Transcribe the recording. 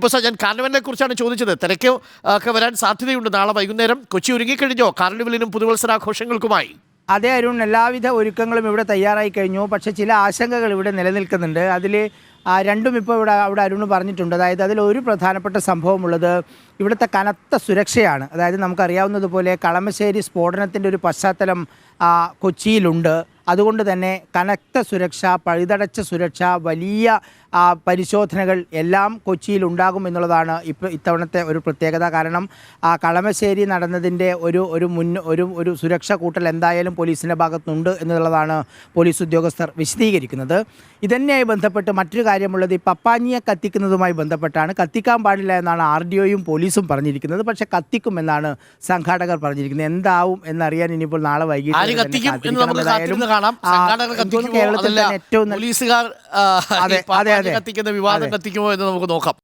പ്രസാദ്, ഞാൻ കാർണിവലിനെ കുറിച്ചാണ് ചോദിച്ചത്. തിരക്ക് ഒക്കെ വരാൻ സാധ്യതയുണ്ട് നാളെ വൈകുന്നേരം. കൊച്ചി ഒരുങ്ങിക്കഴിഞ്ഞോ കാർണിവലിനും പുതുവത്സരാഘോഷങ്ങൾക്കുമായി? അതെ അരുൺ, എല്ലാവിധ ഒരുക്കങ്ങളും ഇവിടെ തയ്യാറായി കഴിഞ്ഞു. പക്ഷേ ചില ആശങ്കകൾ ഇവിടെ നിലനിൽക്കുന്നുണ്ട്. അതിൽ രണ്ടും ഇപ്പോൾ അവിടെ അരുൺ പറഞ്ഞിട്ടുണ്ട്. അതായത് അതിലൊരു പ്രധാനപ്പെട്ട സംഭവമുള്ളത് ഇവിടുത്തെ കനത്ത സുരക്ഷയാണ്. അതായത് നമുക്കറിയാവുന്നതുപോലെ കളമശ്ശേരി സ്ഫോടനത്തിൻ്റെ ഒരു പശ്ചാത്തലം കൊച്ചിയിലുണ്ട്. അതുകൊണ്ട് തന്നെ കനത്ത സുരക്ഷ, പഴുതടച്ച സുരക്ഷ, വലിയ പരിശോധനകൾ എല്ലാം കൊച്ചിയിൽ ഉണ്ടാകും എന്നുള്ളതാണ് ഇത്തവണത്തെ ഒരു പ്രത്യേകത. കാരണം കളമശ്ശേരി നടന്നതിൻ്റെ ഒരു സുരക്ഷ കൂട്ടൽ എന്തായാലും പോലീസിൻ്റെ ഭാഗത്തുനിന്നുണ്ട് എന്നുള്ളതാണ് പോലീസ് ഉദ്യോഗസ്ഥർ വിശദീകരിക്കുന്നത്. ഇതന്നെയായി ബന്ധപ്പെട്ട് മറ്റൊരു കാര്യമുള്ളത്, ഈ പപ്പാഞ്ഞിയെ കത്തിക്കുന്നതുമായി ബന്ധപ്പെട്ടാണ്. കത്തിക്കാൻ പാടില്ല എന്നാണ് RDOയും പോലീസും പറഞ്ഞിരിക്കുന്നത്. പക്ഷേ കത്തിക്കുമെന്നാണ് സംഘാടകർ പറഞ്ഞിരിക്കുന്നത്. എന്താവും എന്നറിയാൻ ഇനിയിപ്പോൾ നാളെ വൈകിട്ട് കേരളത്തിൽ ഏറ്റവും കത്തിക്കുന്ന വിവാദം കത്തിക്കുമോ എന്ന് നമുക്ക് നോക്കാം.